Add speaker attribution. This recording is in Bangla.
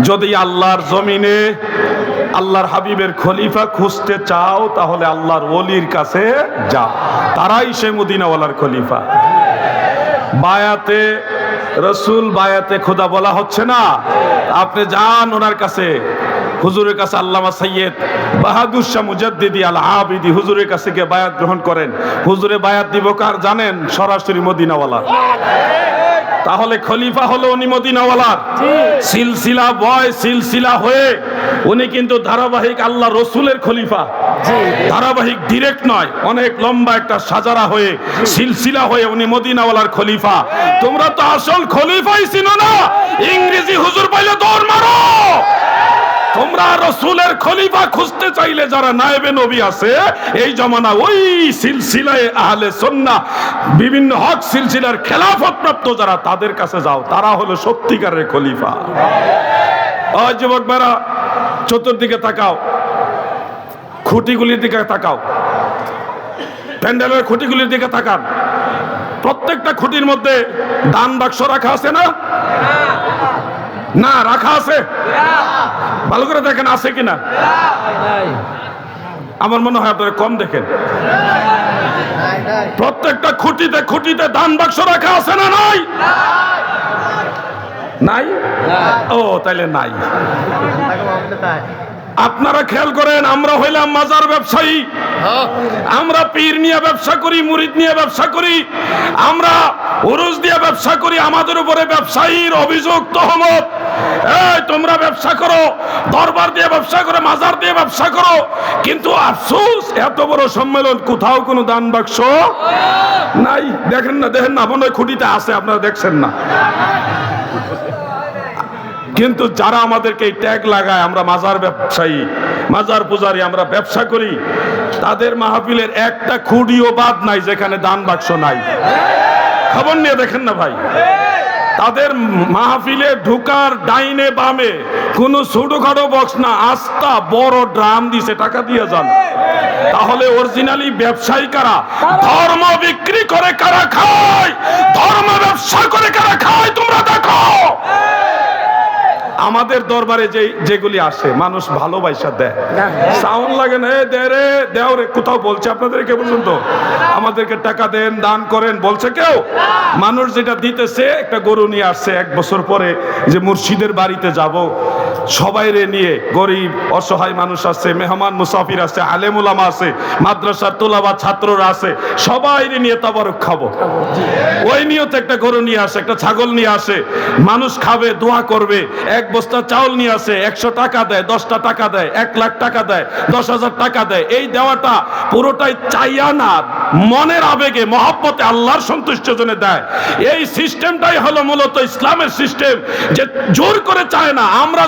Speaker 1: যদি আল্লাহর জমিনে আল্লাহর হাবিবের খলিফা খুঁজতে চাও তাহলে আল্লাহর ওলির কাছে যাও, তারাই সে মদিনাওয়ালার খলিফা। বায়াতে রসুল, বায়াতে খোদা বলা হচ্ছে না, আপনি যান ওনার কাছে, হুজুরের কাছে, আল্লামা সৈয়দ বাহাদুর শাহ মুজাদ্দিদি আল আবিদি হুজুরের কাছে গিয়ে বায়াত গ্রহণ করেন। হুজুরে বায়াত দিব কার জানেন? সরাসরি মদিনাওয়ালা। তাহলে খলিফা হলো উনি মদিনাওয়ালার। সিলসিলা বয় সিলসিলা হয়ে উনি কিন্তু ধারাবাহিক আল্লাহ রসুলের খলিফা, ধারাবাহিক ডিরেক্ট নয়, অনেক লম্বা একটা সাজারা হয়ে সিলসিলা হয়ে উনি মদিনাওয়ালার খলিফা। তোমরা তো আসল খলিফাই চিনো না, ইংরেজি হুজুর পাইলে দৌড় মারো। তোমরা রসুলের খলিফা খুঁজতে চাইলে যারা নায়েবে নবী আছে এই জমানা, ওই সিলসিলায় আহলে সুন্নাহ বিভিন্ন হক সিলসিলার খেলাফত প্রাপ্ত যারা, তাদের কাছে যাও, তারা হলো সত্যিকারের খলিফা। ও যুবক ভাইরা, চতুর্দিকে তাকাও, খুঁটিগুলির দিকে তাকাও, প্যান্ডেলের খুঁটিগুলির দিকে তাকান। প্রত্যেকটা খুঁটির মধ্যে দান বাক্স রাখা আছে না? না, রাখা আছে? ভালো করে দেখেন আছে কিনা। আমার মনে হয় আপনারা কম দেখেন। প্রত্যেকটা খুঁটিতে খুঁটিতে দান বাক্স রাখা আছে না? নাই? নাই? ও তাইলে নাই। আপনারা খেয়াল করেন, আমরা হইলাম মাজার ব্যবসায়ী, আমরা পীর নিয়ে ব্যবসা করি, মুরিদ নিয়ে ব্যবসা করি, আমরা উরুস দিয়ে ব্যবসা করি, আমাদের উপরে ব্যবসায়ীর অভিযোগ তহমত। এই তোমরা ব্যবসা করো, দরবার দিয়ে ব্যবসা করো, মাজার দিয়ে ব্যবসা করো, কিন্তু আফসোস এত বড় সম্মেলন কোথাও কোনো দান বাক্স নাই। দেখেন না, দেখেন না, মনে হয় খুঁটিতে আছে, আপনারা দেখছেন না। কিন্তু যারা আমাদেরকে এই ট্যাগ লাগায় আমরা মাজার ব্যবসায়ী, মাজার পূজারী, আমরা ব্যবসা করি, তাদের মাহফিলের একটা খুঁটিও বাদ নাই যেখানে দান বাক্স নাই। খবর নিয়ে দেখেন না ভাই, তাদের মাহফিলে ঢুকার ডাইনে বামে কোনো ছোটখাটো বক্স না, আস্তা বড় ড্রাম দিছে, টাকা দিয়ে যান। তাহলে অরিজিনালি ব্যবসায়ী কারা? ধর্ম বিক্রি করে কারা খায়, ধর্ম ব্যবসা করে কারা খায়, তোমরা দেখো। আমাদের দরবারে যেগুলি আসে মানুষ ভালোবাসা দেয়, সাউন্ড লাগে না, দে রে দেও রে, কোথাও বলছে আপনাদের কে পর্যন্ত আমাদেরকে টাকা দেন, দান করেন বলছে কেউ? মানুষ যেটা দিতেছে, একটা গরু নিয়ে আসছে 1 বছর পরে, যে মুর্শিদের বাড়িতে যাব, সবাই রে নিয়ে, গরিব অসহায় মানুষ আছে, মেহমান মুসাফির আছে, আলেম উলামা আছে, মাদ্রাসার তোলাবা ছাত্ররা আছে, সবাই রে নিয়ে তাবারক খাবো, ওই নিয়তে একটা গরু নিয়ে আসে, একটা ছাগল নিয়ে আসে, মানুষ খাবে, দোয়া করবে। 1 বস্তা চাউল নিয়ে আসে, 100 টাকা দেয়, 10টা টাকা দেয়, 1 লাখ টাকা দেয়, 10,000 টাকা দেয়। এই দেওয়াটা পুরোটাই চাইয়া না, মনের আবেগে, মহব্বতে, আল্লাহর সন্তুষ্টির জন্য দেয়। এই সিস্টেমটাই হলো মূলত ইসলামের সিস্টেম, যে জোর করে চায় না। আমরা